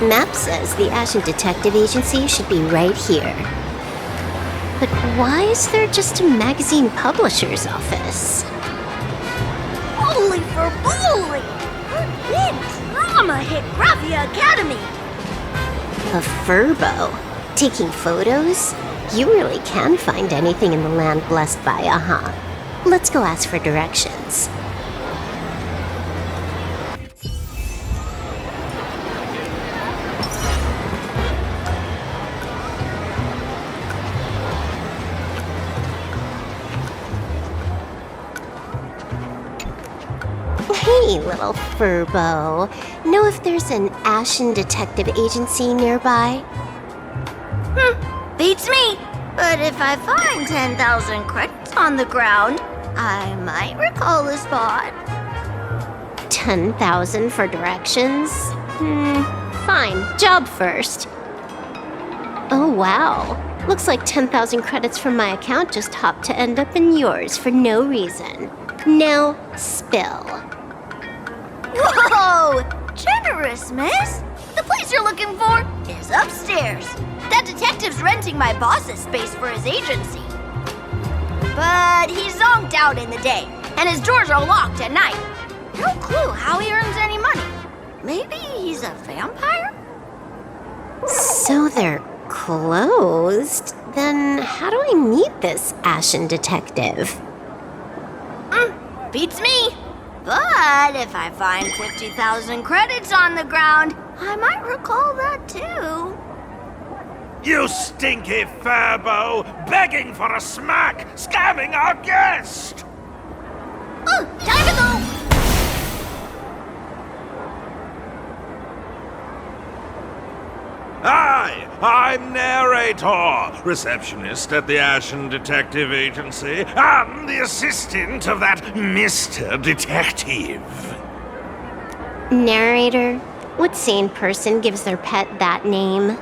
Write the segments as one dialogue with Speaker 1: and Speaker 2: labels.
Speaker 1: Map says the Ashen Detective Agency should be right here. But why is there just a magazine publisher's office?
Speaker 2: Holy for bowling! Her big drama hit Graphia Academy!
Speaker 1: A furbo? Taking photos? You really can find anything in the land blessed by, Let's go ask for directions. Hey, little furbo. Know if there's an Ashen Detective Agency nearby?
Speaker 2: Beats me! But if I find 10,000 credits on the ground, I might recall the spot.
Speaker 1: 10,000 for directions? Fine. Job first. Oh, wow. Looks like 10,000 credits from my account just hopped to end up in yours for no reason. Now, spill.
Speaker 2: Whoa! Generous, miss! The place you're looking for is upstairs. That detective's renting my boss's space for his agency. But he's zonked out in the day, and his doors are locked at night. No clue how he earns any money. Maybe he's a vampire?
Speaker 1: So they're closed? Then how do I meet this Ashen Detective?
Speaker 2: Beats me. But if I find 50,000 credits on the ground, I might recall that too.
Speaker 3: You stinky furbo! Begging for a smack! Scamming our guest!
Speaker 2: Oh, time to go!
Speaker 3: Hi, I'm Narrator, receptionist at the Ashen Detective Agency. I'm the assistant of that Mr. Detective.
Speaker 1: Narrator? What sane person gives their pet that name?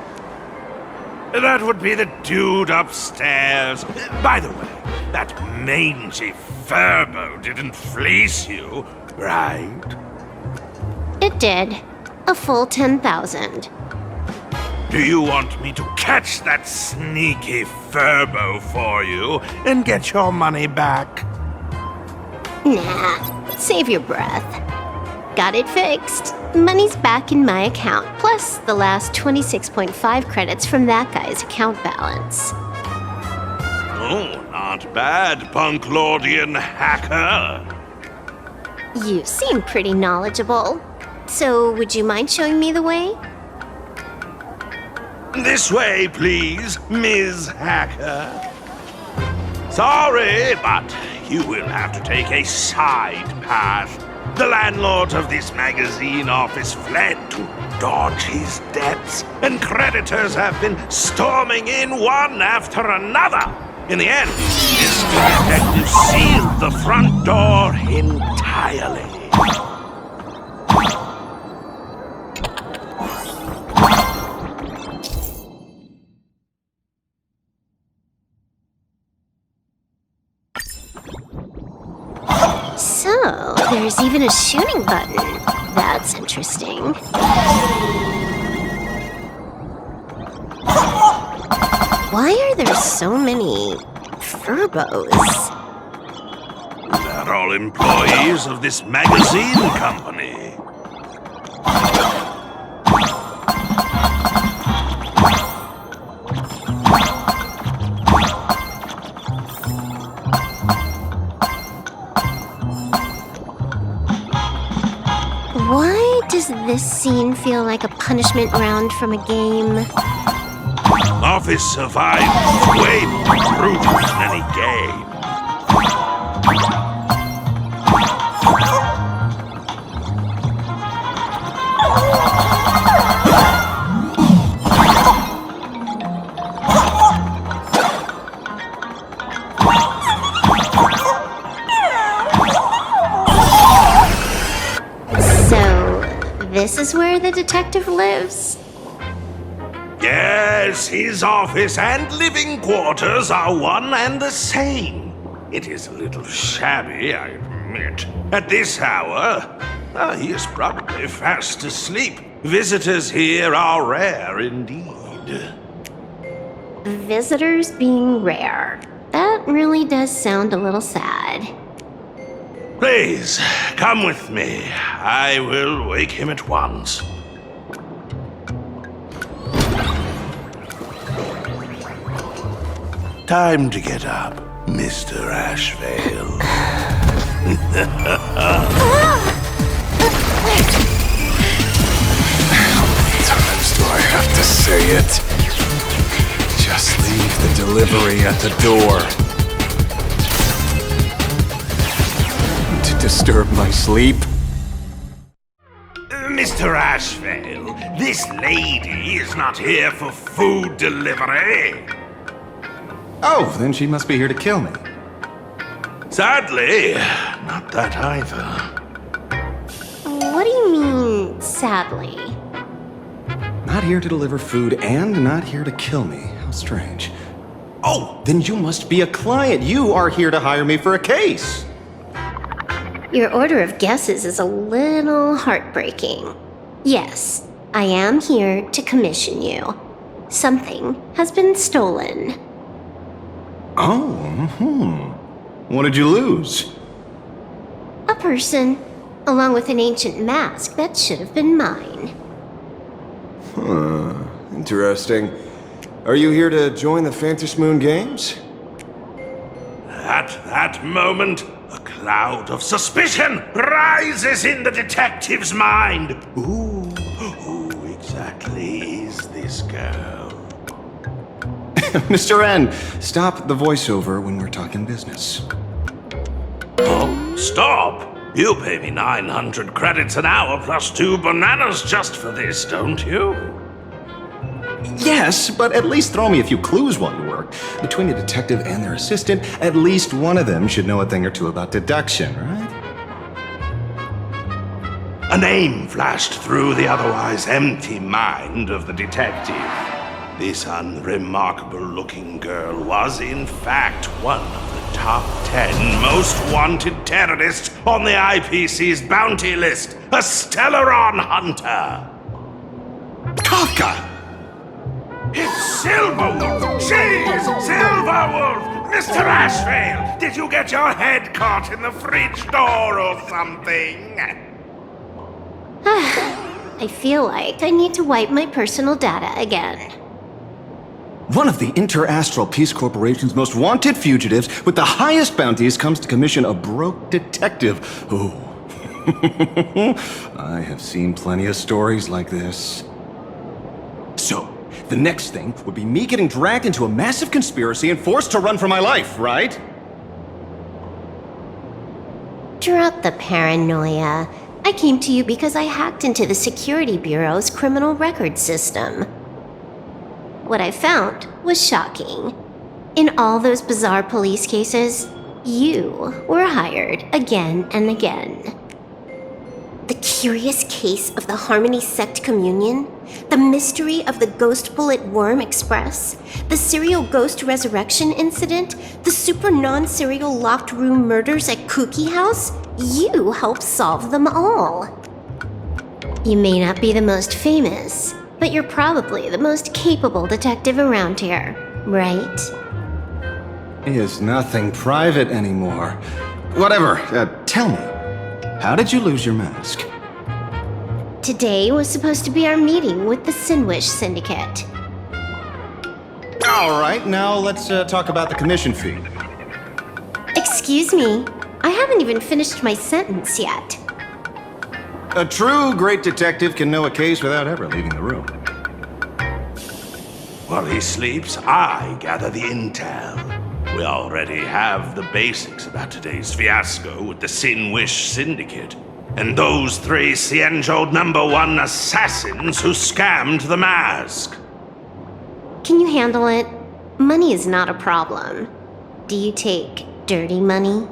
Speaker 3: That would be the dude upstairs. By the way, that mangy furbo didn't fleece you, right?
Speaker 1: It did. A full 10,000.
Speaker 3: Do you want me to catch that sneaky furbo for you and get your money back?
Speaker 1: Nah, save your breath. Got it fixed. Money's back in my account, plus the last 26.5 credits from that guy's account balance.
Speaker 3: Oh, not bad, Punklordian hacker.
Speaker 1: You seem pretty knowledgeable. So, would you mind showing me the way?
Speaker 3: This way, please, Ms. Hacker. Sorry, but you will have to take a side path. The landlord of this magazine office fled to dodge his debts, and creditors have been storming in one after another. In the end, Mr. Detective sealed the front door entirely.
Speaker 1: So, there's even a shooting button. That's interesting. Why are there so many furbos?
Speaker 3: They're all employees of this magazine company.
Speaker 1: Why does this scene feel like a punishment round from a game?
Speaker 3: Office survived way more brutal than any game.
Speaker 1: This is where the detective lives?
Speaker 3: Yes, his office and living quarters are one and the same. It is a little shabby, I admit. At this hour, he is probably fast asleep. Visitors here are rare indeed.
Speaker 1: Visitors being rare. That really does sound a little sad.
Speaker 3: Please, come with me. I will wake him at once. Time to get up, Mr. Ashvale.
Speaker 4: How many times do I have to say it? Just leave the delivery at the door. To disturb my sleep?
Speaker 3: Mr. Ashvale, this lady is not here for food delivery.
Speaker 4: Oh, then she must be here to kill me.
Speaker 3: Sadly, not that either.
Speaker 1: What do you mean, sadly?
Speaker 4: Not here to deliver food and not here to kill me. How strange. Oh, then you must be a client. You are here to hire me for a case.
Speaker 1: Your order of guesses is a little heartbreaking. Yes, I am here to commission you. Something has been stolen.
Speaker 4: Oh, What did you lose?
Speaker 1: A person, along with an ancient mask that should have been mine.
Speaker 4: Interesting. Are you here to join the Fantasy Moon Games?
Speaker 3: At that moment, a cloud of suspicion rises in the detective's mind. Who exactly is this girl?
Speaker 4: Mr. N, stop the voiceover when we're talking business.
Speaker 3: Oh, stop! You pay me 900 credits an hour plus 2 bananas just for this, don't you?
Speaker 4: Yes, but at least throw me a few clues while you work. Between the detective and their assistant, at least one of them should know a thing or two about deduction, right?
Speaker 3: A name flashed through the otherwise empty mind of the detective. This unremarkable-looking girl was, in fact, one of the top 10 most wanted terrorists on the IPC's bounty list, a Stellaron hunter.
Speaker 4: Kafka!
Speaker 3: It's Silverwolf! She's Silverwolf! Mr. Ashvale, did you get your head caught in the fridge door or something?
Speaker 1: I feel like I need to wipe my personal data again.
Speaker 4: One of the Interastral Peace Corporation's most wanted fugitives with the highest bounties comes to commission a broke detective. Oh. I have seen plenty of stories like this. So, the next thing would be me getting dragged into a massive conspiracy and forced to run for my life, right?
Speaker 1: Drop the paranoia. I came to you because I hacked into the Security Bureau's criminal record system. What I found was shocking. In all those bizarre police cases, you were hired again and again. The curious case of the Harmony Sect Communion, the mystery of the Ghost Bullet Worm Express, the serial ghost resurrection incident, the super non-serial locked room murders at Kooky House, you helped solve them all. You may not be the most famous, but you're probably the most capable detective around here, right?
Speaker 4: He is nothing private anymore. Whatever, tell me, how did you lose your mask?
Speaker 1: Today was supposed to be our meeting with the Sinwish Syndicate.
Speaker 4: All right, now let's talk about the commission fee.
Speaker 1: Excuse me, I haven't even finished my sentence yet.
Speaker 4: A true great detective can know a case without ever leaving the room.
Speaker 3: While he sleeps, I gather the intel. We already have the basics about today's fiasco with the Sinwish Syndicate, and those 3 Cienjo #1 assassins who scammed the mask.
Speaker 1: Can you handle it? Money is not a problem. Do you take dirty money?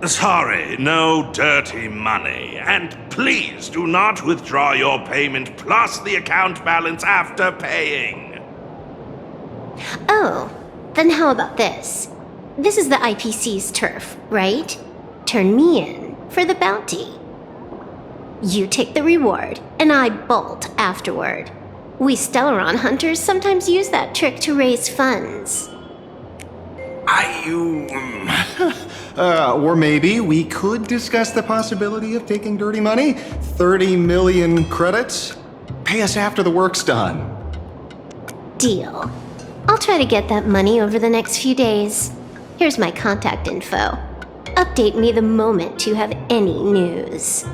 Speaker 3: Sorry, no dirty money. And please do not withdraw your payment plus the account balance after paying.
Speaker 1: Oh, then how about this? This is the IPC's turf, right? Turn me in for the bounty. You take the reward, and I bolt afterward. We Stellaron hunters sometimes use that trick to raise funds.
Speaker 4: Or maybe we could discuss the possibility of taking dirty money? 30 million credits? Pay us after the work's done.
Speaker 1: Deal. I'll try to get that money over the next few days. Here's my contact info. Update me the moment you have any news.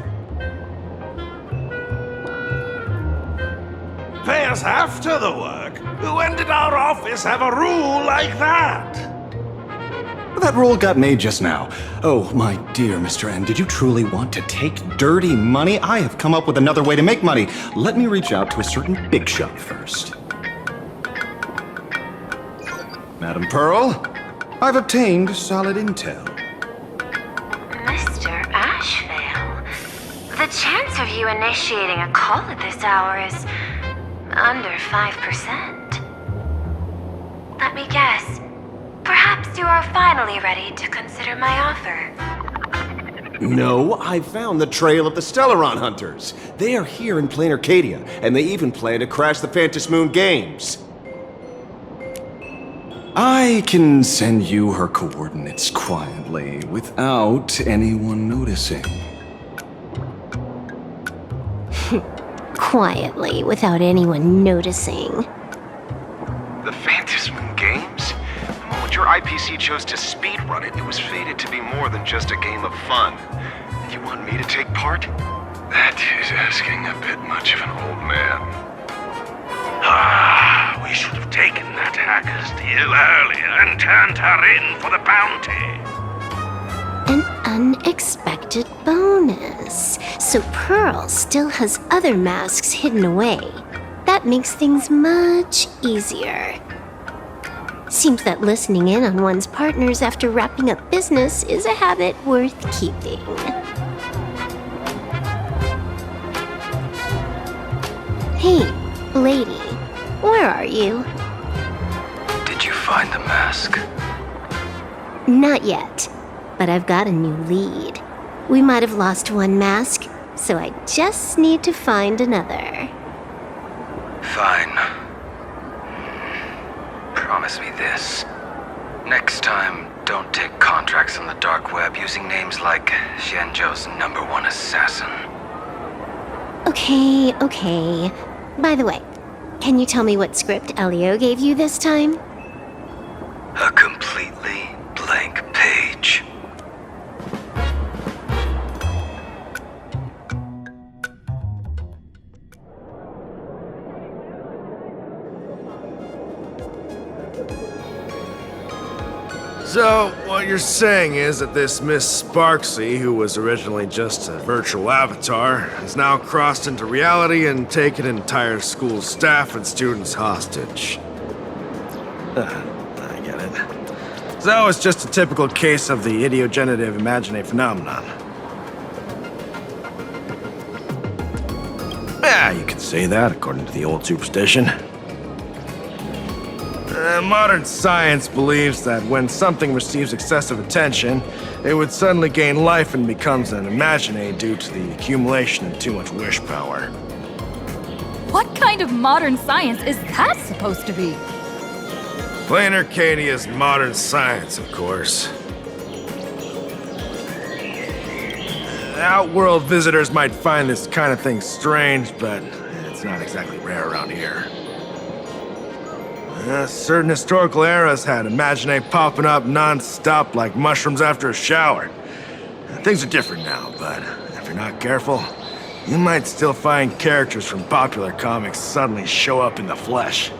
Speaker 3: Pay us after the work? When did our office have a rule like that?
Speaker 4: That rule got made just now. Oh, my dear Mr. N, did you truly want to take dirty money? I have come up with another way to make money. Let me reach out to a certain big shot first. Madam Pearl, I've obtained solid intel.
Speaker 5: Mr. Ashvale, the chance of you initiating a call at this hour is under 5%. Let me guess. Perhaps you are finally ready to consider my offer.
Speaker 4: No, I found the trail of the Stellaron hunters. They are here in Planarcadia, and they even plan to crash the Phantom Moon Games. I can send you her coordinates quietly, without anyone noticing.
Speaker 1: Quietly, without anyone noticing.
Speaker 6: The Phantom Moon Games? The moment your IPC chose to speedrun it, it was fated to be more than just a game of fun. You want me to take part? That is asking a bit much of an old man.
Speaker 3: We should have taken that hacker's deal earlier and turned her in for the bounty.
Speaker 1: An unexpected bonus. So Pearl still has other masks hidden away. That makes things much easier. Seems that listening in on one's partners after wrapping up business is a habit worth keeping. Hey, lady, where are you?
Speaker 6: Did you find the mask?
Speaker 1: Not yet, but I've got a new lead. We might have lost one mask, so I just need to find another.
Speaker 6: Fine. Promise me this. Next time, don't take contracts on the dark web using names like Xianzhou's #1 assassin.
Speaker 1: Okay. By the way, can you tell me what script Elio gave you this time?
Speaker 6: A completely blank page.
Speaker 7: So, what you're saying is that this Miss Sparksy, who was originally just a virtual avatar, has now crossed into reality and taken an entire school staff and students hostage. I get it. So, it's just a typical case of the idiogenerative imaginae phenomenon. Yeah, you could say that, according to the old superstition. Modern science believes that when something receives excessive attention, it would suddenly gain life and becomes an imaginae due to the accumulation of too much wish power.
Speaker 8: What kind of modern science is that supposed to be?
Speaker 7: Planarcadia's modern science, of course. Outworld visitors might find this kind of thing strange, but it's not exactly rare around here. Certain historical eras had imaginae popping up non-stop like mushrooms after a shower. Things are different now, but if you're not careful, you might still find characters from popular comics suddenly show up in the flesh.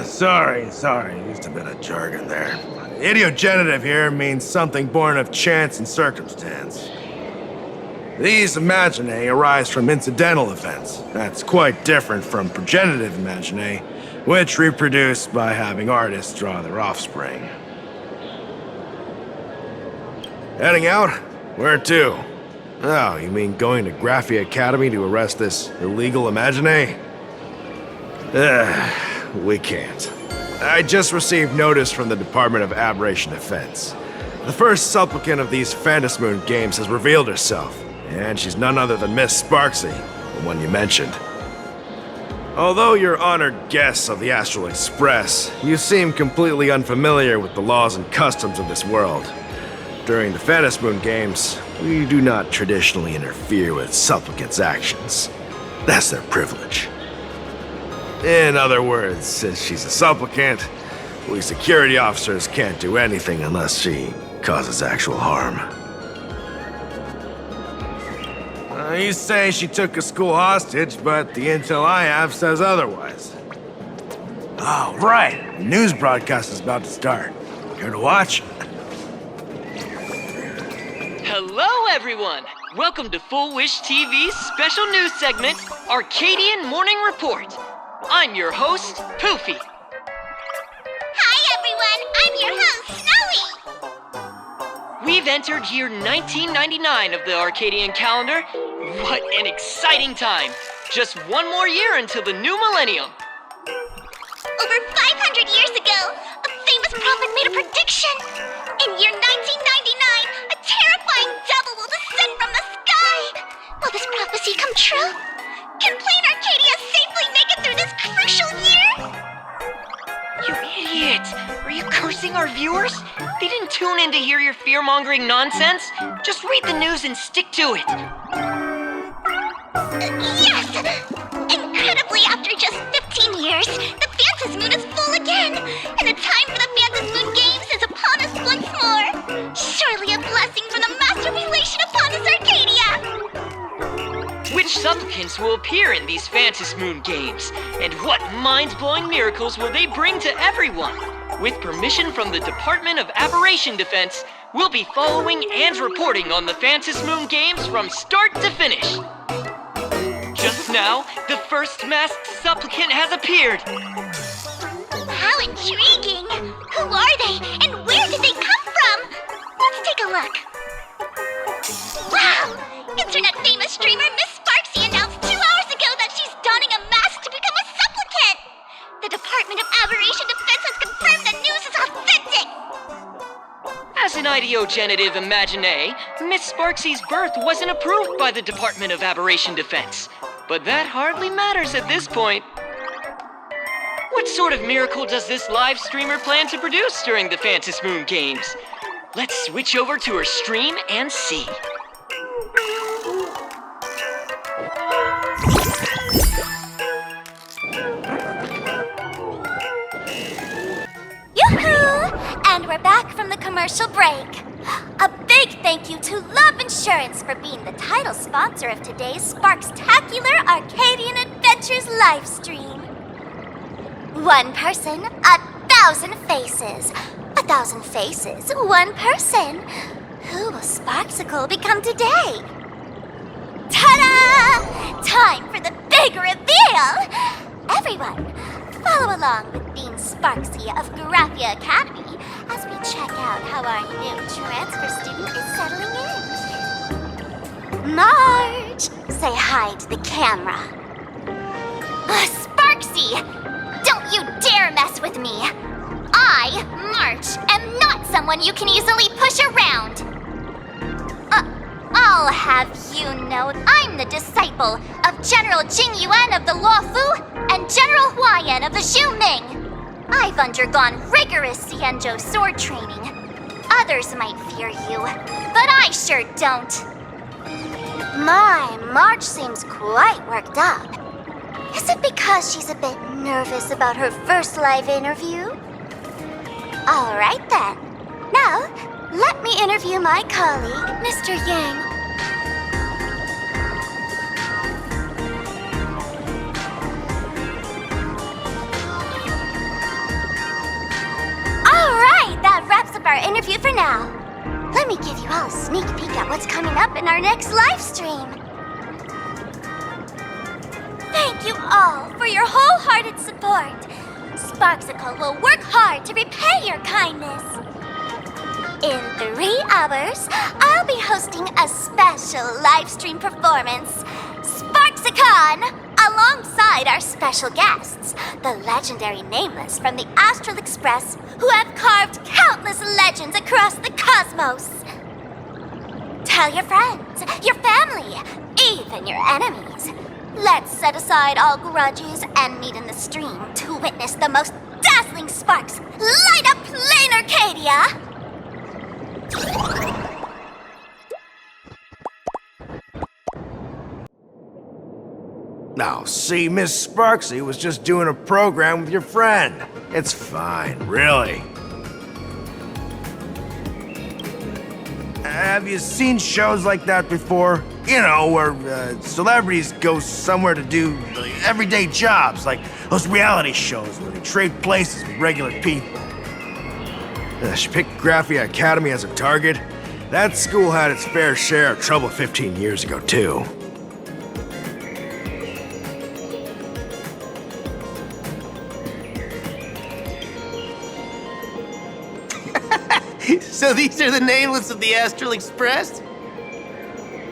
Speaker 7: Sorry, used a bit of jargon there. Idiogenitive here means something born of chance and circumstance. These imaginae arise from incidental events. That's quite different from progenitive imaginae, which reproduce by having artists draw their offspring. Heading out? Where to? Oh, you mean going to Graphia Academy to arrest this illegal imaginae? We can't. I just received notice from the Department of Aberration Defense. The first supplicant of these Phantasmoon games has revealed herself, and she's none other than Miss Sparksy, the one you mentioned. Although you're honored guests of the Astral Express, you seem completely unfamiliar with the laws and customs of this world. During the Phantasmoon games, we do not traditionally interfere with supplicants' actions. That's their privilege. In other words, since she's a supplicant, we security officers can't do anything unless she causes actual harm. You say she took a school hostage, but the intel I have says otherwise. Oh, right. The news broadcast is about to start. Care to watch?
Speaker 9: Hello, everyone! Welcome to Full Wish TV's special news segment, Arcadian Morning Report. I'm your host, Poofy.
Speaker 2: Hi, everyone. I'm your host, Snowy.
Speaker 9: We've entered year 1999 of the Arcadian calendar. What an exciting time! Just one more year until the new millennium.
Speaker 2: Over 500 years ago, a famous prophet made a prediction. In year 1999, a terrifying devil will descend from the sky. Will this prophecy come true? Can Planarcadia safely make it through this crucial year?
Speaker 9: You idiot! Are you cursing our viewers? They didn't tune in to hear your fear-mongering nonsense. Just read the news and stick to it.
Speaker 2: Yes! Incredibly, after just 15 years, the Phantasmoon is full again, and the time for the Phantasmoon Games is upon us once more. Surely a blessing from the master relation upon us, Arcadia!
Speaker 9: Which supplicants will appear in these Phantasmoon games? And what mind-blowing miracles will they bring to everyone? With permission from the Department of Aberration Defense, we'll be following and reporting on the Phantasmoon games from start to finish. Just now, the first masked supplicant has appeared.
Speaker 2: How intriguing! Who are they, and where did they come from? Let's take a look. Wow! Internet-famous streamer Miss Sparksy announced 2 hours ago that she's donning a mask to become a supplicant! The Department of Aberration Defense has confirmed the news is authentic!
Speaker 9: As an ideogenitive imagine, Miss Sparksy's birth wasn't approved by the Department of Aberration Defense. But that hardly matters at this point. What sort of miracle does this live streamer plan to produce during the Phantasmoon games? Let's switch over to her stream and see.
Speaker 2: Yoo-hoo! And we're back from the commercial break. A big thank you to Love Insurance for being the title sponsor of today's Sparkstacular Arcadian Adventures live stream. One person, 1,000 faces. 1,000 faces, one person. Who will Sparksicle become today? Ta-da! Time for the big reveal! Everyone, follow along with Dean Sparksy of Graphia Academy as we check out how our new transfer student is settling in. Marge, say hi to the camera. Sparksy, don't you dare mess with me. I, March, am not someone you can easily push around. I'll have you know I'm the disciple of General Jing Yuan of the Luofu and General Huayan of the Zhu Ming. I've undergone rigorous Xianzhou sword training. Others might fear you, but I sure don't. My, March seems quite worked up. Is it because she's a bit nervous about her first live interview? All right then. Now, let me interview my colleague, Mr. Yang. All right, that wraps up our interview for now. Let me give you all a sneak peek at what's coming up in our next live stream. Thank you all for your wholehearted support. Sparksicle will work hard to repay your kindness. In 3 hours, I'll be hosting a special live stream performance, Sparksicon, alongside our special guests, the legendary Nameless from the Astral Express, who have carved countless legends across the cosmos. cosmos. Tell your friends, your family, even your enemies. Let's set aside all grudges and meet in the stream to witness the most dazzling sparks light up Planarcadia!
Speaker 7: Now, see, Miss Sparksy was just doing a program with your friend. It's fine, really. Have you seen shows like that before? You know, where celebrities go somewhere to do everyday jobs, like those reality shows where they trade places with regular people. She picked Graphia Academy as a target. That school had its fair share of trouble 15 years ago, too.
Speaker 10: So these are the nameless of the Astral Express?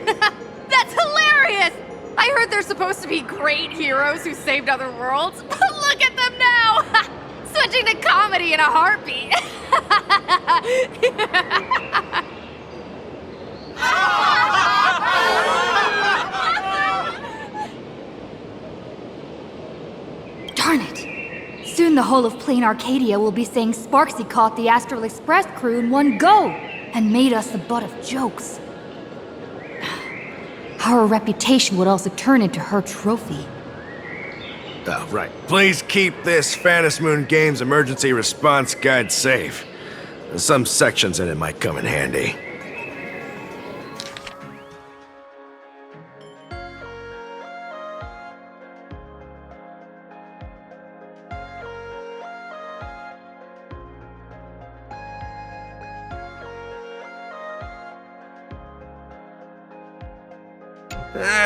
Speaker 8: That's hilarious! I heard they're supposed to be great heroes who saved other worlds, but look at them now! Switching to comedy in a heartbeat. Darn it! Soon the whole of Planarcadia will be saying Sparksy caught the Astral Express crew in one go and made us the butt of jokes. Our reputation would also turn into her trophy.
Speaker 7: Oh, right. Please keep this Phantom Moon Games emergency response guide safe. Some sections in it might come in handy.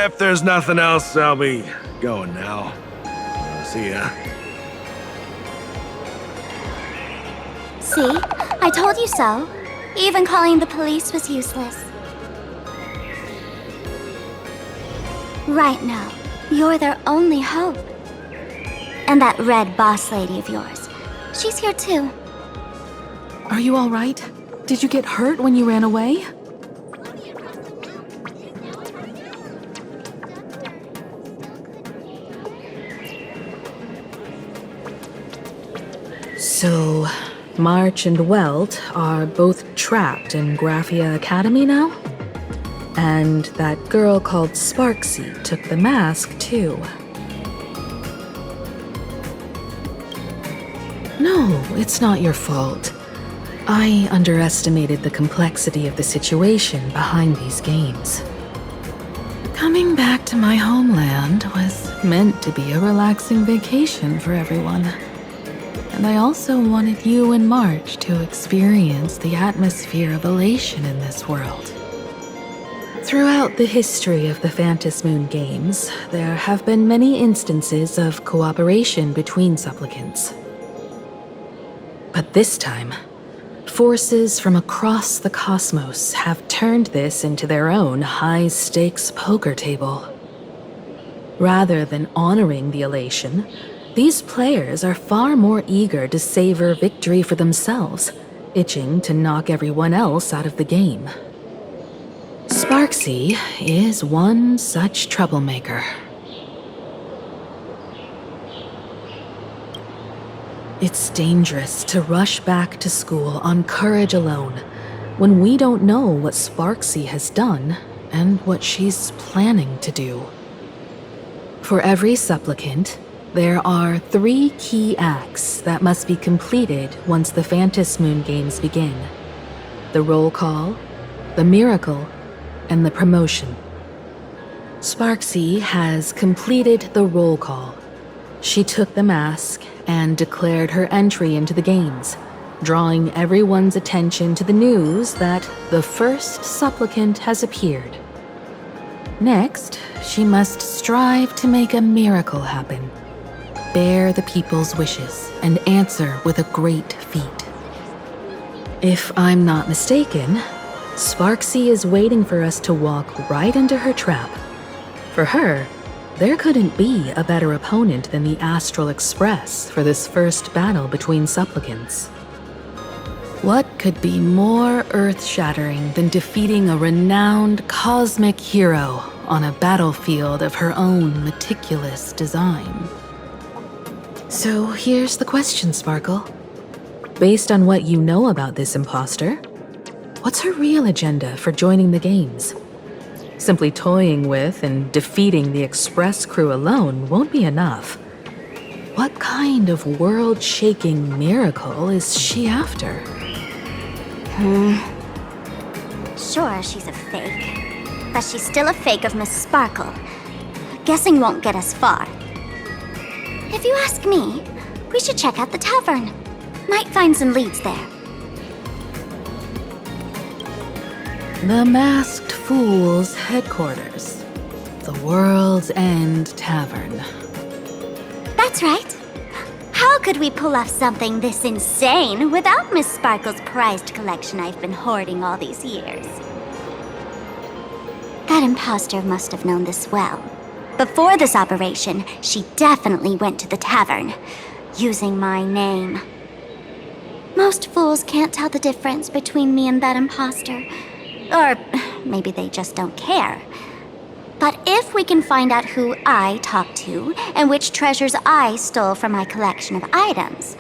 Speaker 7: If there's nothing else, I'll be going now. See ya.
Speaker 2: See? I told you so. Even calling the police was useless. Right now, you're their only hope. And that red boss lady of yours, she's here too.
Speaker 11: Are you all right? Did you get hurt when you ran away? So, March and Welt are both trapped in Graphia Academy now? And that girl called Sparksy took the mask, too. No, it's not your fault. I underestimated the complexity of the situation behind these games. Coming back to my homeland was meant to be a relaxing vacation for everyone. And I also wanted you and March to experience the atmosphere of elation in this world. Throughout the history of the Phantom Moon Games, there have been many instances of cooperation between supplicants. But this time, forces from across the cosmos have turned this into their own high-stakes poker table. Rather than honoring the elation, these players are far more eager to savor victory for themselves, itching to knock everyone else out of the game. Sparksy is one such troublemaker. It's dangerous to rush back to school on courage alone when we don't know what Sparksy has done and what she's planning to do. For every supplicant, there are 3 key acts that must be completed once the Phantom Moon Games begin. The roll call, the miracle, and the promotion. Sparksy has completed the roll call. She took the mask and declared her entry into the games, drawing everyone's attention to the news that the first supplicant has appeared. Next, she must strive to make a miracle happen. Bear the people's wishes and answer with a great feat. If I'm not mistaken, Sparksy is waiting for us to walk right into her trap. For her, there couldn't be a better opponent than the Astral Express for this first battle between supplicants. What could be more earth-shattering than defeating a renowned cosmic hero on a battlefield of her own meticulous design. So here's the question, Sparkle. Based on what you know about this imposter, what's her real agenda for joining the games? Simply toying with and defeating the Express crew alone won't be enough. What kind of world-shaking miracle is she after?
Speaker 2: Sure, she's a fake. But she's still a fake of Miss Sparkle. Guessing won't get us far. If you ask me, we should check out the tavern. Might find some leads there.
Speaker 11: The Masked Fool's headquarters. The World's End Tavern.
Speaker 2: That's right. How could we pull off something this insane without Miss Sparkle's prized collection I've been hoarding all these years? That imposter must have known this well. Before this operation, she definitely went to the tavern, using my name. Most fools can't tell the difference between me and that imposter. Or maybe they just don't care. But if we can find out who I talked to and which treasures I stole from my collection of items,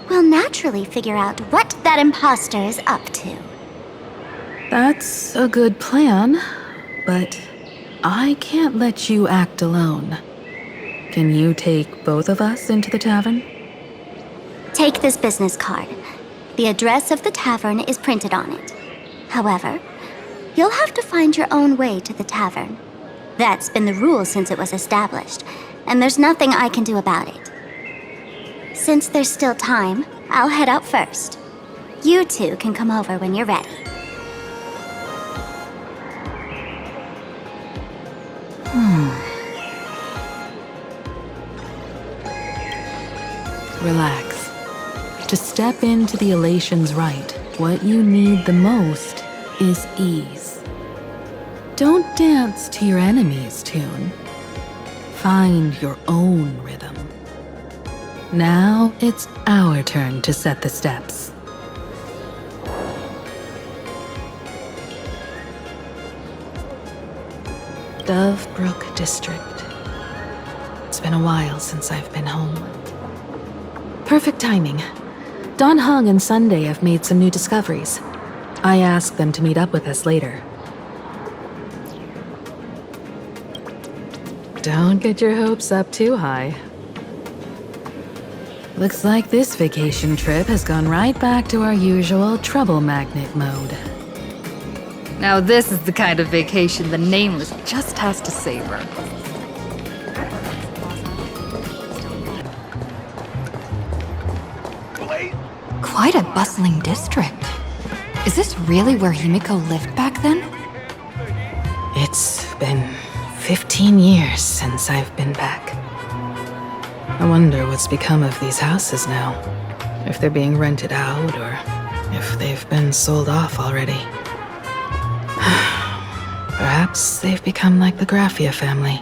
Speaker 2: we'll naturally figure out what that imposter is up to.
Speaker 11: That's a good plan, but I can't let you act alone. Can you take both of us into the tavern?
Speaker 2: Take this business card. The address of the tavern is printed on it. However, you'll have to find your own way to the tavern. That's been the rule since it was established, and there's nothing I can do about it. Since there's still time, I'll head out first. You two can come over when you're ready.
Speaker 11: Relax. To step into the Elation's right, what you need the most is ease. Don't dance to your enemy's tune. Find your own rhythm. Now it's our turn to set the steps. Dovebrook District. It's been a while since I've been home. Perfect timing. Don Hung and Sunday have made some new discoveries. I asked them to meet up with us later. Don't get your hopes up too high. Looks like this vacation trip has gone right back to our usual trouble magnet mode.
Speaker 8: Now this is the kind of vacation the Nameless just has to savor. Quite a bustling district. Is this really where Himiko lived back then?
Speaker 11: It's been 15 years since I've been back. I wonder what's become of these houses now. If they're being rented out or if they've been sold off already. Perhaps they've become like the Graffia family.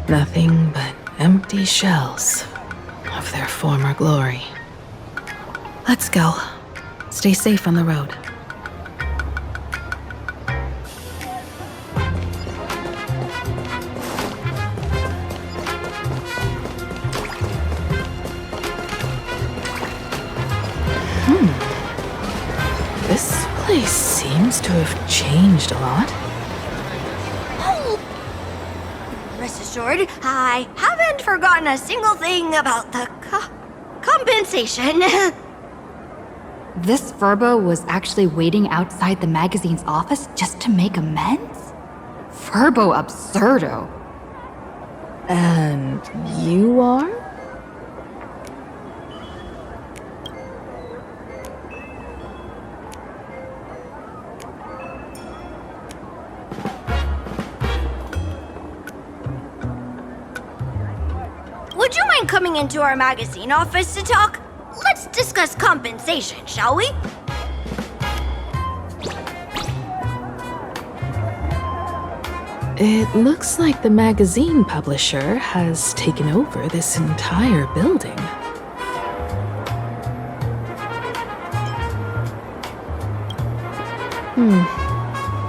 Speaker 11: Nothing but empty shells of their former glory. Let's go. Stay safe on the road. This place seems to have changed a lot.
Speaker 2: Rest assured, I haven't forgotten a single thing about the compensation.
Speaker 8: This Furbo was actually waiting outside the magazine's office just to make amends? Furbo absurdo.
Speaker 11: And you are?
Speaker 2: Would you mind coming into our magazine office to talk? Let's discuss compensation, shall we?
Speaker 11: It looks like the magazine publisher has taken over this entire building.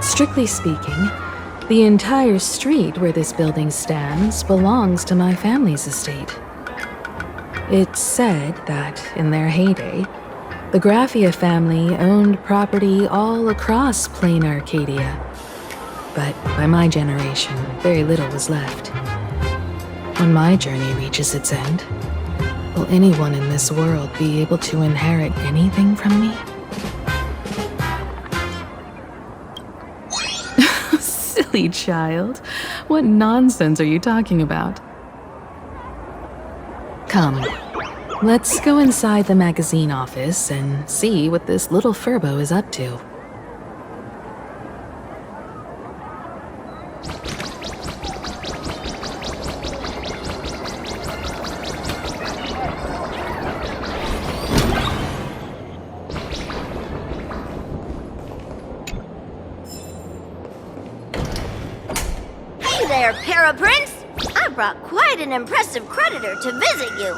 Speaker 11: Strictly speaking, the entire street where this building stands belongs to my family's estate. It's said that, in their heyday, the Graffia family owned property all across Planarcadia. But by my generation, very little was left. When my journey reaches its end, will anyone in this world be able to inherit anything from me? Silly child. What nonsense are you talking about? Come, let's go inside the magazine office and see what this little Furbo is up to.
Speaker 2: Hey there, Paraprince! I brought quite an impressive creditor to visit you.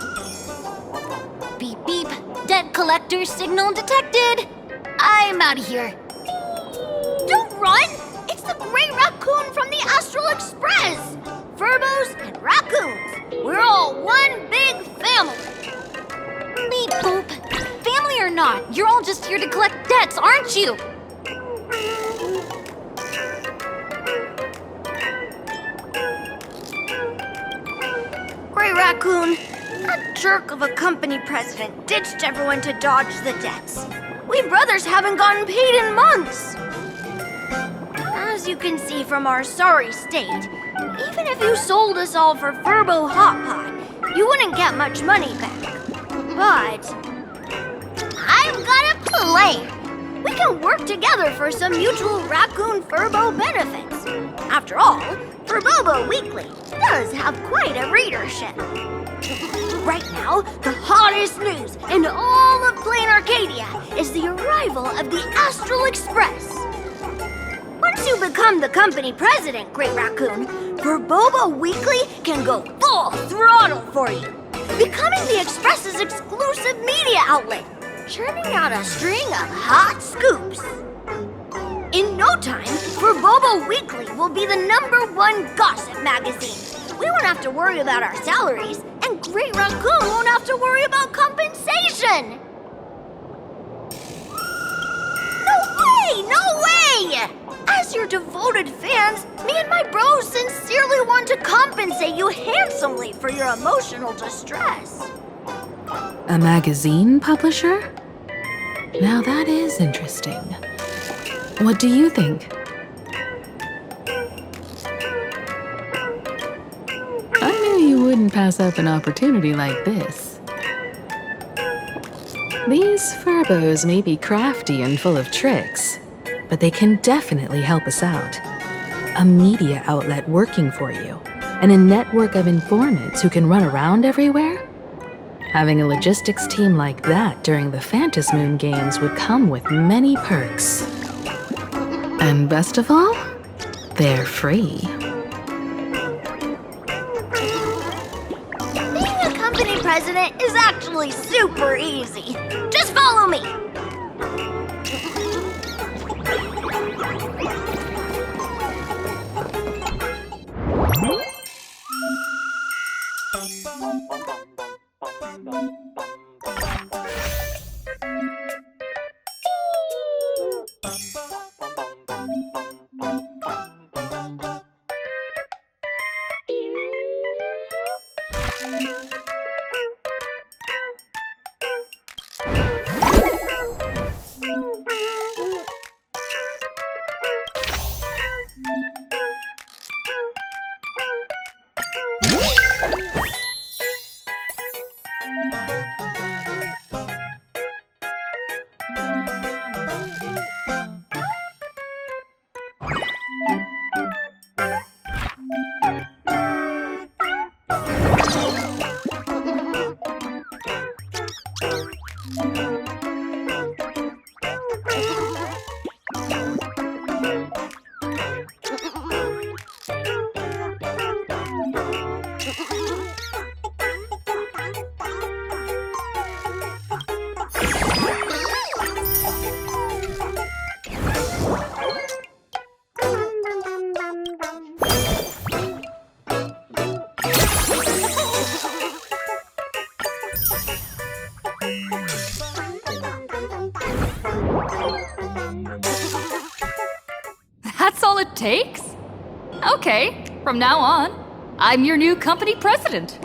Speaker 1: Beep beep. Debt collector signal detected. I'm out of here.
Speaker 2: Don't run! It's the Great Raccoon from the Astral Express! Furbos and raccoons. We're all one big family.
Speaker 1: Beep boop. Family or not, you're all just here to collect debts, aren't you?
Speaker 2: Great Raccoon, that jerk of a company president ditched everyone to dodge the debts. We brothers haven't gotten paid in months. As you can see from our sorry state, even if you sold us all for Furbo Hot Pot, you wouldn't get much money back. But I've got a plan. We can work together for some mutual Raccoon Furbo benefits. After all, Furbobo Weekly does have quite a readership. Right now, the hottest news in all of Planarcadia is the arrival of the Astral Express. Once you become the company president, Great Raccoon, Furbobo Weekly can go full throttle for you, becoming the Express's exclusive media outlet, churning out a string of hot scoops. In no time, Furbobo Weekly will be the #1 gossip magazine. We won't have to worry about our salaries, and Great Raccoon won't have to worry about compensation. No way! No way! As your devoted fans, me and my bros sincerely want to compensate you handsomely for your emotional distress.
Speaker 11: A magazine publisher? Now that is interesting. What do you think? I knew you wouldn't pass up an opportunity like this. These Furbos may be crafty and full of tricks, but they can definitely help us out. A media outlet working for you, and a network of informants who can run around everywhere? Having a logistics team like that during the Phantasmoon Games would come with many perks. And best of all, they're free.
Speaker 2: Being a company president is actually super easy. Just follow me.
Speaker 8: That's all it takes? Okay, from now on, I'm your new company president.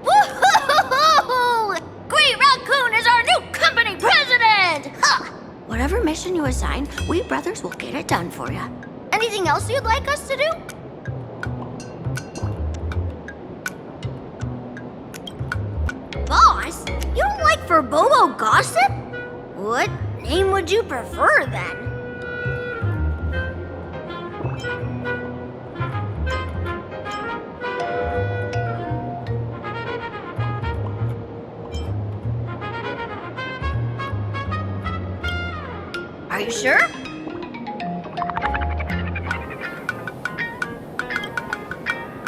Speaker 2: Woohoo! Great Raccoon is our new company president! Ha! Whatever mission you assign, we brothers will get it done for you. Anything else you'd like us to do? Boss, you don't like Verbobo gossip? What name would you prefer then? Are you sure?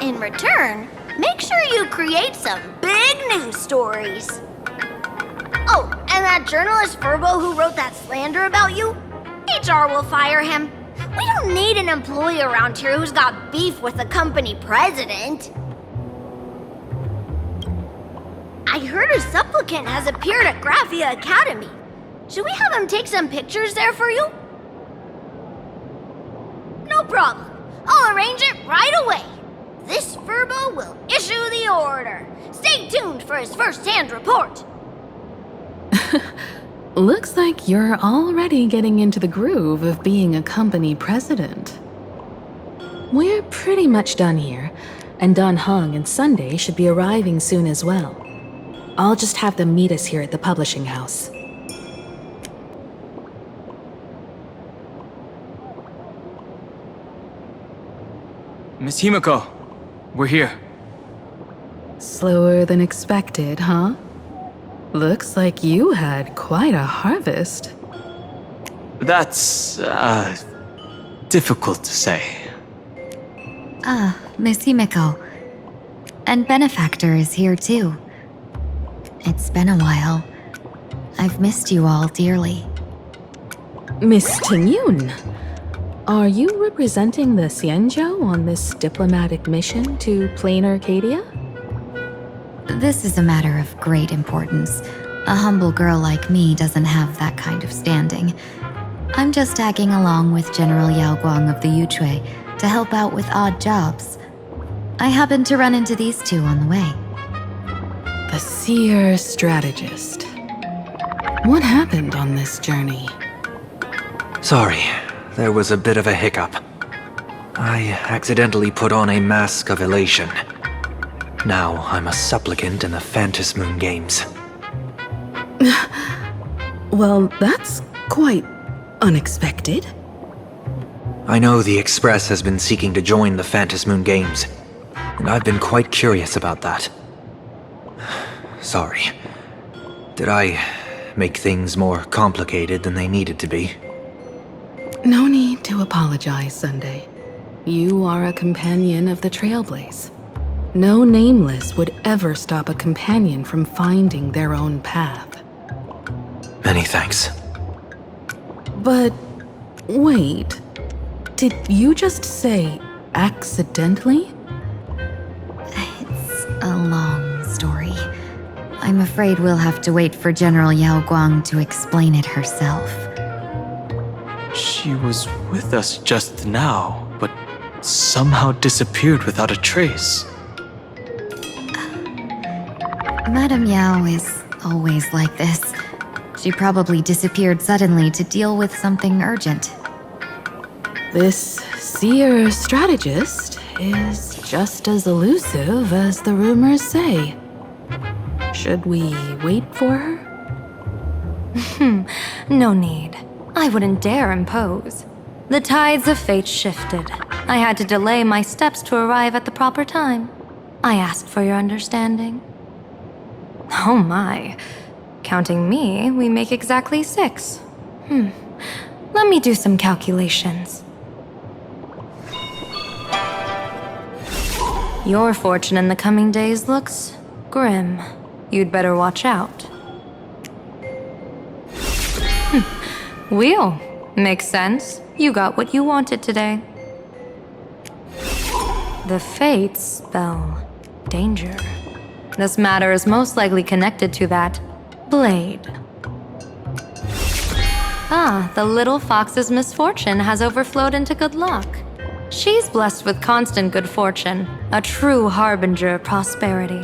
Speaker 2: In return, make sure you create some big news stories. Oh, and that journalist Verbo who wrote that slander about you? HR will fire him. We don't need an employee around here who's got beef with the company president. I heard a supplicant has appeared at Graphia Academy. Should we have him take some pictures there for you? No problem. I'll arrange it right away. This Verbo will issue the order. Stay tuned for his first-hand report.
Speaker 11: Looks like you're already getting into the groove of being a company president. We're pretty much done here, and Dan Heng and Sunday should be arriving soon as well. I'll just have them meet us here at the publishing house.
Speaker 12: Miss Himiko, we're here.
Speaker 11: Slower than expected, huh? Looks like you had quite a harvest.
Speaker 12: That's, difficult to say.
Speaker 13: Miss Himiko. And Benefactor is here too. It's been a while. I've missed you all dearly.
Speaker 11: Miss Tingyun, are you representing the Xianzhou on this diplomatic mission to Planarcadia?
Speaker 13: This is a matter of great importance. A humble girl like me doesn't have that kind of standing. I'm just tagging along with General Yao Guang of the Yuchui to help out with odd jobs. I happened to run into these two on the way.
Speaker 11: The seer strategist. What happened on this journey?
Speaker 14: Sorry, there was a bit of a hiccup. I accidentally put on a mask of elation. Now I'm a supplicant in the Phantasmoon Games.
Speaker 11: Well, that's quite unexpected.
Speaker 14: I know the Express has been seeking to join the Phantasmoon Games, and I've been quite curious about that. Sorry. Did I make things more complicated than they needed to be?
Speaker 11: No need to apologize, Sunday. You are a companion of the Trailblaze. No nameless would ever stop a companion from finding their own path.
Speaker 14: Many thanks.
Speaker 11: But wait, did you just say accidentally?
Speaker 13: It's a long story. I'm afraid we'll have to wait for General Yao Guang to explain it herself.
Speaker 12: She was with us just now, but somehow disappeared without a trace.
Speaker 13: Madame Yao is always like this. She probably disappeared suddenly to deal with something urgent.
Speaker 11: This seer strategist is just as elusive as the rumors say. Should we wait for her?
Speaker 15: No need. I wouldn't dare impose. The tides of fate shifted. I had to delay my steps to arrive at the proper time. I asked for your understanding. Oh my. Counting me, we make exactly 6. Let me do some calculations. Your fortune in the coming days looks grim. You'd better watch out. Wheel. Makes sense. You got what you wanted today. The fates spell danger. This matter is most likely connected to that blade. Ah, the little fox's misfortune has overflowed into good luck. She's blessed with constant good fortune, a true harbinger of prosperity.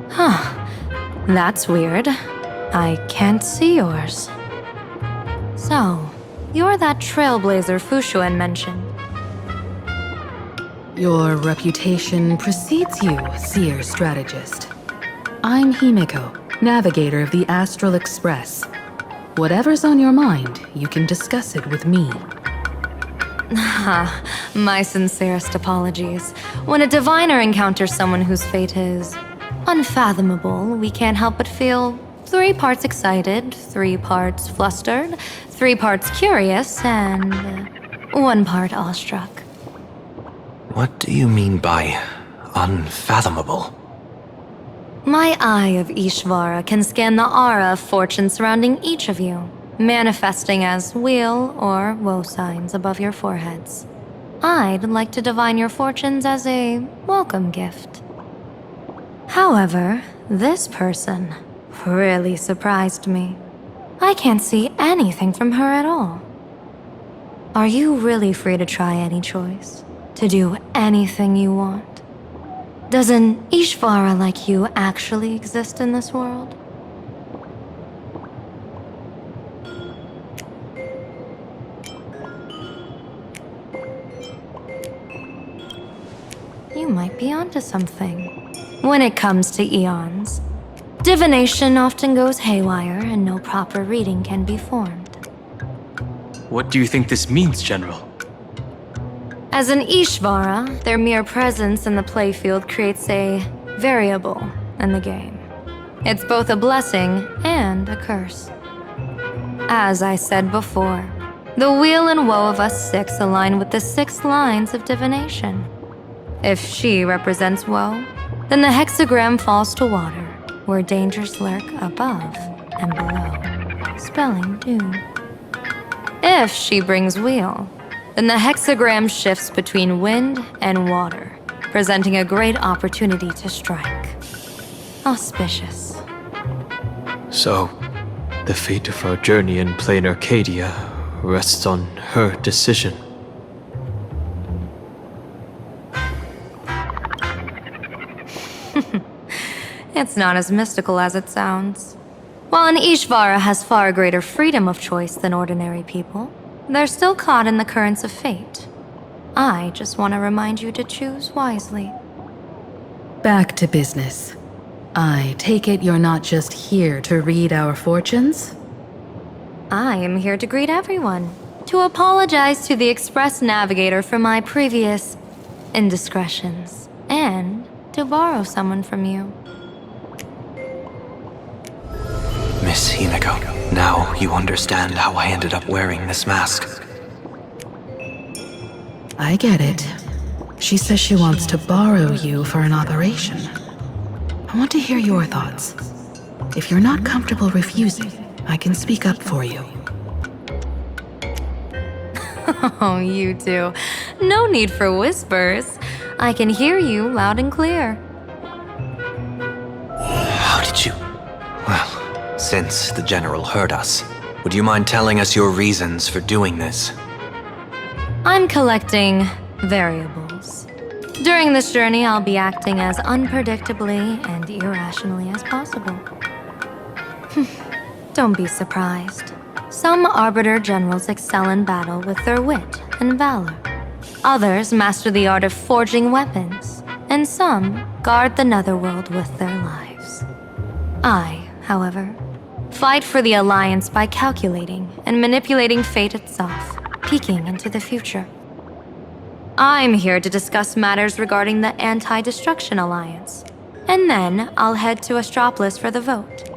Speaker 15: Huh. That's weird. I can't see yours. So, you're that trailblazer Fushuen mentioned.
Speaker 11: Your reputation precedes you, seer strategist. I'm Himiko, navigator of the Astral Express. Whatever's on your mind, you can discuss it with me.
Speaker 15: My sincerest apologies. When a diviner encounters someone whose fate is unfathomable, we can't help but feel 3 parts excited, 3 parts flustered, 3 parts curious, and 1 part awestruck.
Speaker 14: What do you mean by unfathomable?
Speaker 15: My eye of Ishvara can scan the aura of fortune surrounding each of you, manifesting as weal or woe signs above your foreheads. I'd like to divine your fortunes as a welcome gift. However, this person really surprised me. I can't see anything from her at all. Are you really free to try any choice? To do anything you want? Does an Ishvara like you actually exist in this world? You might be onto something. When it comes to eons, divination often goes haywire and no proper reading can be formed.
Speaker 12: What do you think this means, General?
Speaker 15: As an Ishvara, their mere presence in the playfield creates a variable in the game. It's both a blessing and a curse. As I said before, the weal and woe of us 6 align with the 6 lines of divination. If she represents woe, then the hexagram falls to water, where dangers lurk above and below, spelling doom. If she brings weal, then the hexagram shifts between wind and water, presenting a great opportunity to strike. Auspicious.
Speaker 12: So, the fate of our journey in Planarcadia rests on her decision.
Speaker 15: It's not as mystical as it sounds. While an Ishvara has far greater freedom of choice than ordinary people, they're still caught in the currents of fate. I just want to remind you to choose wisely.
Speaker 11: Back to business. I take it you're not just here to read our fortunes?
Speaker 15: I am here to greet everyone, to apologize to the Express Navigator for my previous indiscretions, and to borrow someone from you.
Speaker 14: Miss Himiko, now you understand how I ended up wearing this mask.
Speaker 11: I get it. She says she wants to borrow you for an operation. I want to hear your thoughts. If you're not comfortable refusing, I can speak up for you.
Speaker 15: Oh, you two. No need for whispers. I can hear you loud and clear.
Speaker 14: How did you... Well, since the General heard us, would you mind telling us your reasons for doing this?
Speaker 15: I'm collecting variables. During this journey, I'll be acting as unpredictably and irrationally as possible. Don't be surprised. Some Arbiter Generals excel in battle with their wit and valor. Others master the art of forging weapons, and some guard the netherworld with their lives. I, however, fight for the Alliance by calculating and manipulating fate itself, peeking into the future. I'm here to discuss matters regarding the Anti-Destruction Alliance, and then I'll head to Astropolis for the vote.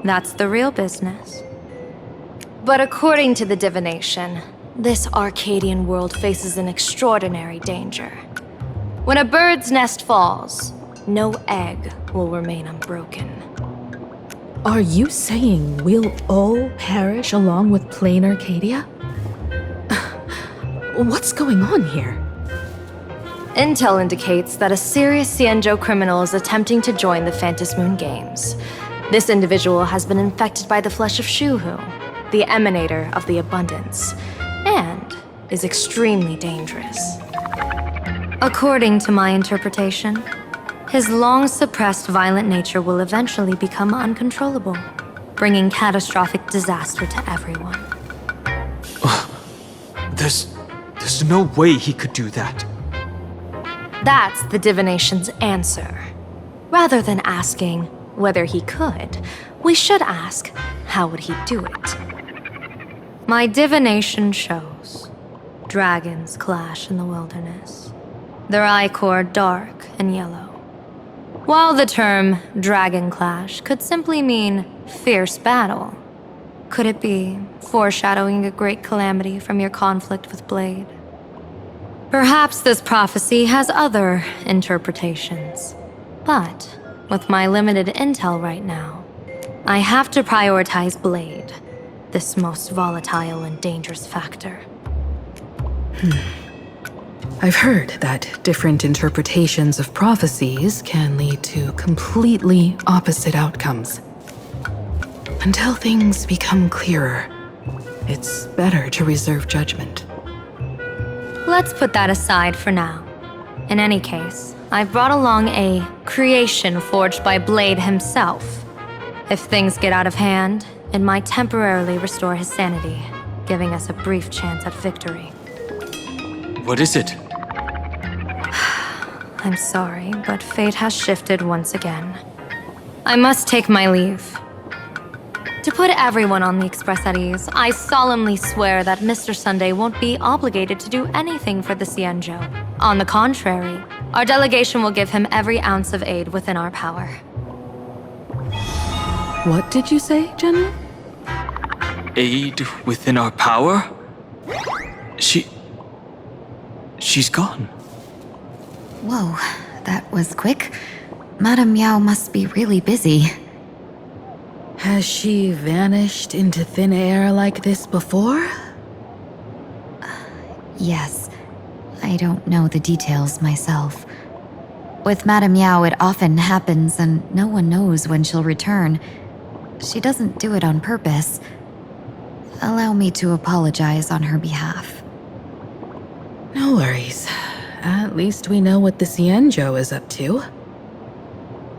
Speaker 15: That's the real business. But according to the divination, this Arcadian world faces an extraordinary danger. When a bird's nest falls, no egg will remain unbroken.
Speaker 11: Are you saying we'll all perish along with Planarcadia? What's going on here?
Speaker 15: Intel indicates that a serious Xianzhou criminal is attempting to join the Phantasmoon Games. This individual has been infected by the flesh of Shuhu, the emanator of the abundance, and is extremely dangerous. According to my interpretation, his long-suppressed violent nature will eventually become uncontrollable, bringing catastrophic disaster to everyone.
Speaker 12: There's no way he could do that.
Speaker 15: That's the divination's answer. Rather than asking whether he could, we should ask, how would he do it? My divination shows dragons clash in the wilderness. Their ichor dark and yellow. While the term dragon clash could simply mean fierce battle, could it be foreshadowing a great calamity from your conflict with Blade? Perhaps this prophecy has other interpretations, but with my limited intel right now, I have to prioritize Blade, this most volatile and dangerous factor.
Speaker 11: I've heard that different interpretations of prophecies can lead to completely opposite outcomes. Until things become clearer, it's better to reserve judgment.
Speaker 15: Let's put that aside for now. In any case, I've brought along a creation forged by Blade himself. If things get out of hand, it might temporarily restore his sanity, giving us a brief chance at victory.
Speaker 12: What is it?
Speaker 15: I'm sorry, but fate has shifted once again. I must take my leave. To put everyone on the Express at ease, I solemnly swear that Mr. Sunday won't be obligated to do anything for the Cienjo. On the contrary, our delegation will give him every ounce of aid within our power.
Speaker 11: What did you say, General?
Speaker 12: Aid within our power? She's gone.
Speaker 13: Whoa, that was quick. Madame Yao must be really busy.
Speaker 11: Has she vanished into thin air like this before?
Speaker 13: Yes. I don't know the details myself. With Madame Yao, it often happens and no one knows when she'll return. She doesn't do it on purpose. Allow me to apologize on her behalf.
Speaker 11: No worries. At least we know what the Cienjo is up to.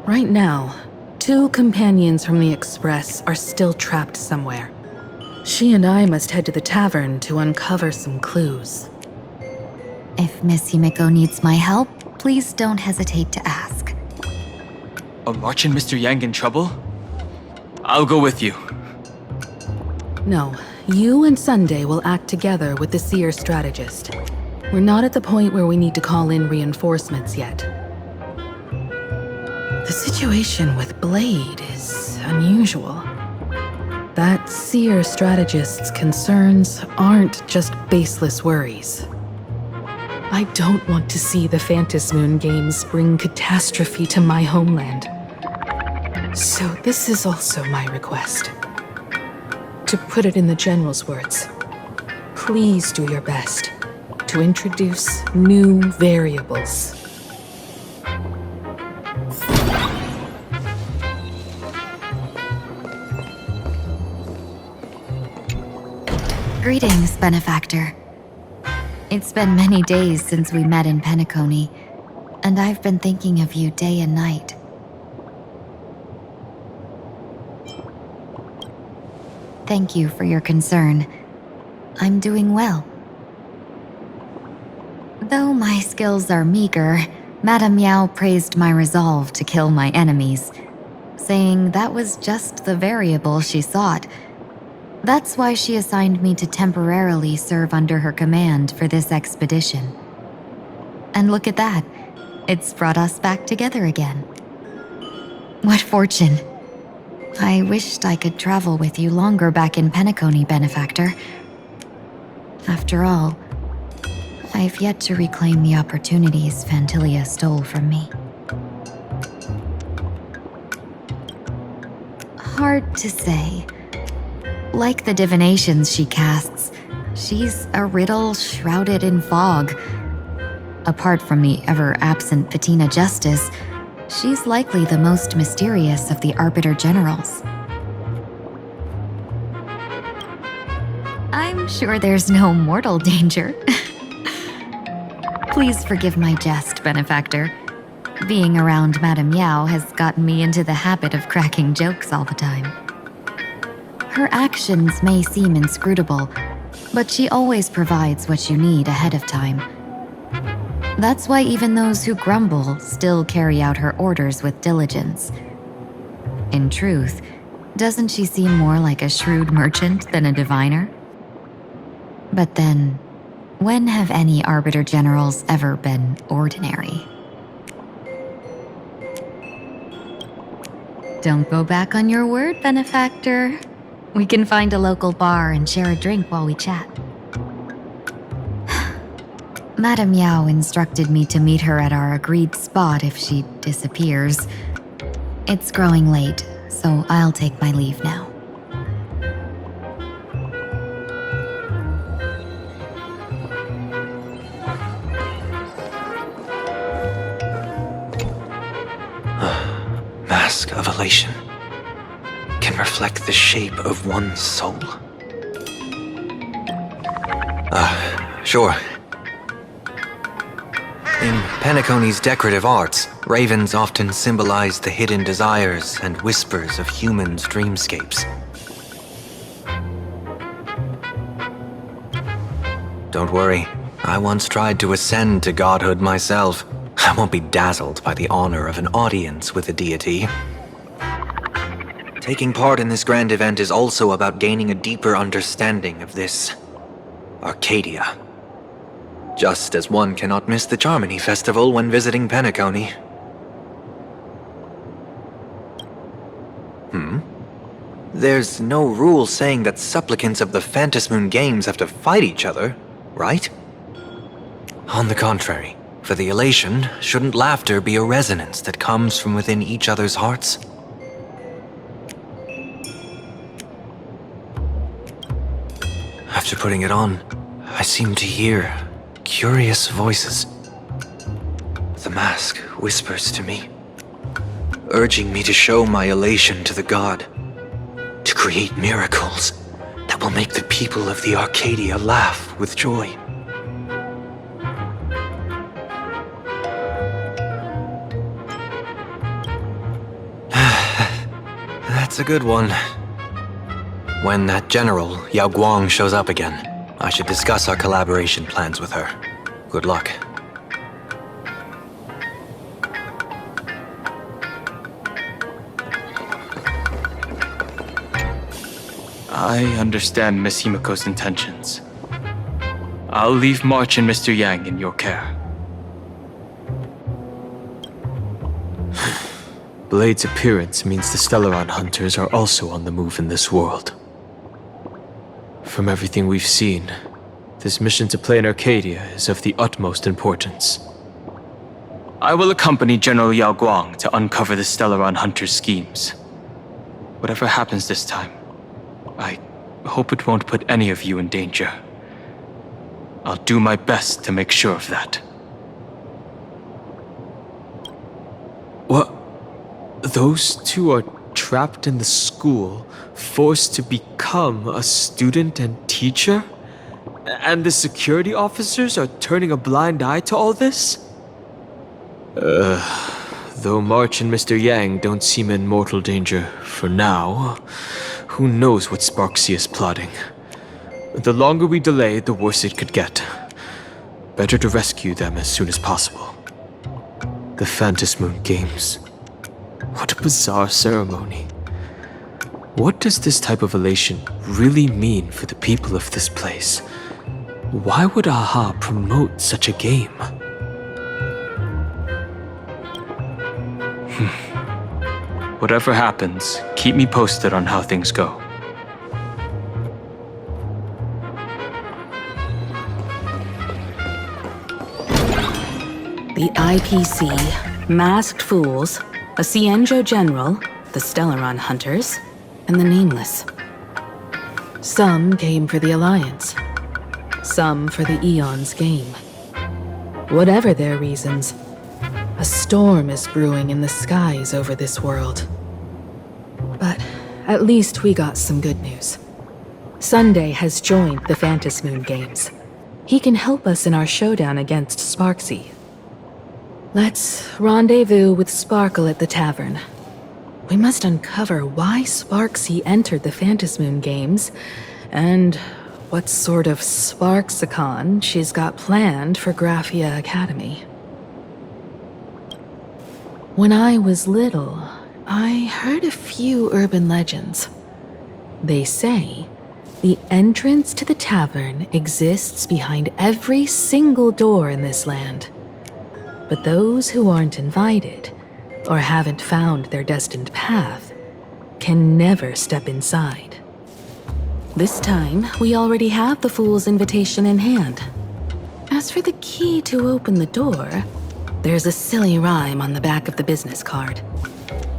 Speaker 11: Right now, 2 companions from the Express are still trapped somewhere. She and I must head to the tavern to uncover some clues.
Speaker 13: If Miss Himiko needs my help, please don't hesitate to ask.
Speaker 12: Are March and Mr. Yang in trouble? I'll go with you.
Speaker 11: No, you and Sunday will act together with the Seer strategist. We're not at the point where we need to call in reinforcements yet. The situation with Blade is unusual. That Seer strategist's concerns aren't just baseless worries. I don't want to see the Phantasmoon games bring catastrophe to my homeland. So this is also my request. To put it in the General's words, please do your best to introduce new variables.
Speaker 13: Greetings, Benefactor. It's been many days since we met in Penacony, and I've been thinking of you day and night. Thank you for your concern. I'm doing well. Though my skills are meager, Madame Yao praised my resolve to kill my enemies, saying that was just the variable she sought. That's why she assigned me to temporarily serve under her command for this expedition. And look at that. It's brought us back together again. What fortune. I wished I could travel with you longer back in Penacony, Benefactor. After all, I've yet to reclaim the opportunities Phantilia stole from me. Hard to say. Like the divinations she casts, she's a riddle shrouded in fog. Apart from the ever-absent Patina Justice, She's likely the most mysterious of the Arbiter Generals. I'm sure there's no mortal danger. Please forgive my jest, Benefactor. Being around Madame Yao has gotten me into the habit of cracking jokes all the time. Her actions may seem inscrutable, but she always provides what you need ahead of time. That's why even those who grumble still carry out her orders with diligence. In truth, doesn't she seem more like a shrewd merchant than a diviner? But then, when have any Arbiter Generals ever been ordinary? Don't go back on your word, Benefactor. We can find a local bar and share a drink while we chat. Madame Yao instructed me to meet her at our agreed spot if she disappears. It's growing late, so I'll take my leave now.
Speaker 14: Mask of Elation can reflect the shape of one's soul. Sure. In Penacony's decorative arts, ravens often symbolize the hidden desires and whispers of humans' dreamscapes. Don't worry, I once tried to ascend to godhood myself. I won't be dazzled by the honor of an audience with a deity. Taking part in this grand event is also about gaining a deeper understanding of this Arcadia. Just as one cannot miss the Charmony Festival when visiting Penacony. There's no rule saying that supplicants of the Phantasmoon Games have to fight each other, right? On the contrary, for the elation, shouldn't laughter be a resonance that comes from within each other's hearts? After putting it on, I seem to hear curious voices. The mask whispers to me, urging me to show my elation to the god, to create miracles that will make the people of the Arcadia laugh with joy. That's a good one. When that general, Yao Guang, shows up again, I should discuss our collaboration plans with her. Good luck.
Speaker 12: I understand Miss Himiko's intentions. I'll leave March and Mr. Yang in your care. Blade's appearance means the Stellaron hunters are also on the move in this world. From everything we've seen, this mission to Planarcadia is of the utmost importance. I will accompany General Yao Guang to uncover the Stellaron hunters' schemes. Whatever happens this time, I hope it won't put any of you in danger. I'll do my best to make sure of that. What? Those two are trapped in the school, forced to become a student and teacher? And the security officers are turning a blind eye to all this? Though March and Mr. Yang don't seem in mortal danger for now, who knows what Sparksy is plotting. The longer we delay, the worse it could get. Better to rescue them as soon as possible. The Phantasmoon Games. What a bizarre ceremony. What does this type of elation really mean for the people of this place? Why would AHA promote such a game? Whatever happens, keep me posted on how things go.
Speaker 11: The IPC, Masked Fools, a Cienjo General, the Stellaron Hunters, and the Nameless. Some came for the Alliance. Some for the Eon's game. Whatever their reasons, A storm is brewing in the skies over this world. But at least we got some good news. Sunday has joined the Phantasmoon Games. He can help us in our showdown against Sparksy. Let's rendezvous with Sparkle at the tavern. We must uncover why Sparksy entered the Phantasmoon Games, and what sort of Sparksicon she's got planned for Graphia Academy. When I was little, I heard a few urban legends. They say the entrance to the tavern exists behind every single door in this land. But those who aren't invited, or haven't found their destined path, can never step inside. This time, we already have the Fool's invitation in hand. As for the key to open the door, there's a silly rhyme on the back of the business card.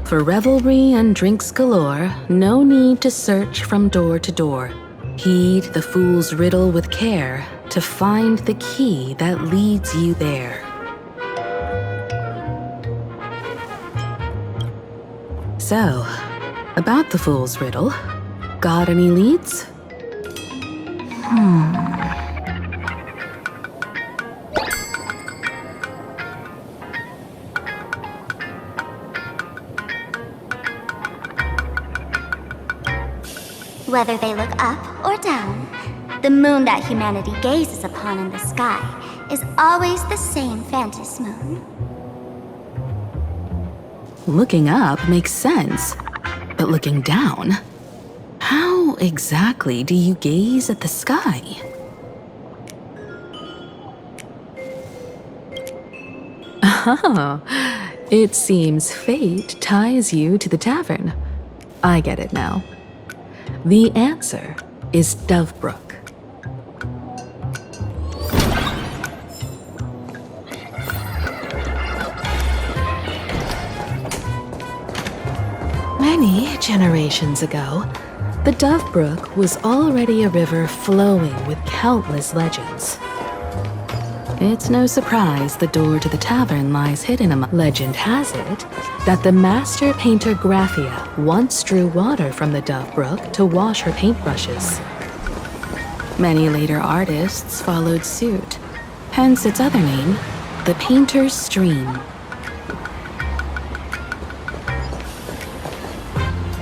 Speaker 11: For revelry and drinks galore, no need to search from door to door. Heed the fool's riddle with care to find the key that leads you there. So, about the fool's riddle, got any leads?
Speaker 2: Whether they look up or down, the moon that humanity gazes upon in the sky is always the same Phantasmoon.
Speaker 11: Looking up makes sense, but looking down? How exactly do you gaze at the sky? Oh, it seems fate ties you to the tavern. I get it now. The answer is Dovebrook. Many generations ago, the Dovebrook was already a river flowing with countless legends. It's no surprise the door to the tavern lies hidden among. Legend has it that the master painter Graphia once drew water from the Dovebrook to wash her paintbrushes. Many later artists followed suit, hence its other name, the Painter's Stream.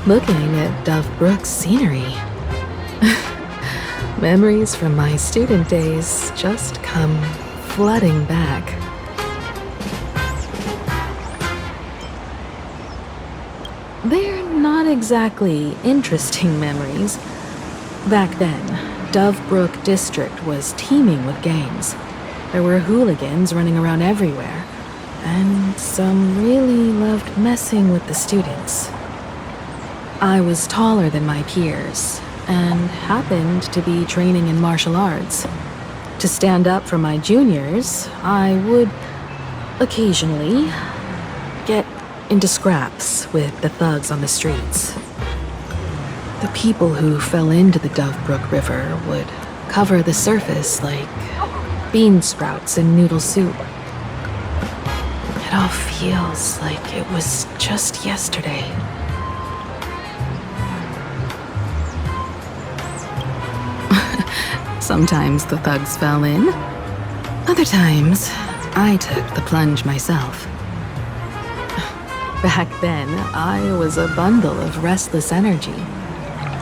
Speaker 11: Looking at Dovebrook's scenery, memories from my student days just come flooding back. They're not exactly interesting memories. Back then, Dovebrook District was teeming with gangs. There were hooligans running around everywhere, and some really loved messing with the students. I was taller than my peers, and happened to be training in martial arts. To stand up for my juniors, I would occasionally get into scraps with the thugs on the streets. The people who fell into the Dovebrook River would cover the surface like bean sprouts in noodle soup. It all feels like it was just yesterday. Sometimes the thugs fell in. Other times, I took the plunge myself. Back then, I was a bundle of restless energy.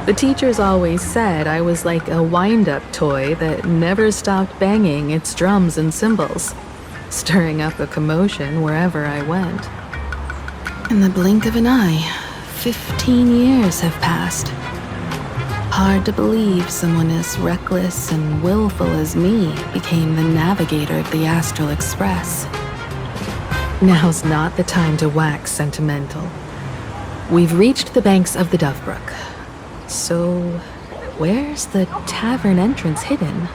Speaker 11: The teachers always said I was like a wind-up toy that never stopped banging its drums and cymbals, stirring up a commotion wherever I went. In the blink of an eye, 15 years have passed. Hard to believe someone as reckless and willful as me became the navigator of the Astral Express. Now's not the time to wax sentimental. We've reached the banks of the Dovebrook. So, where's the tavern entrance hidden?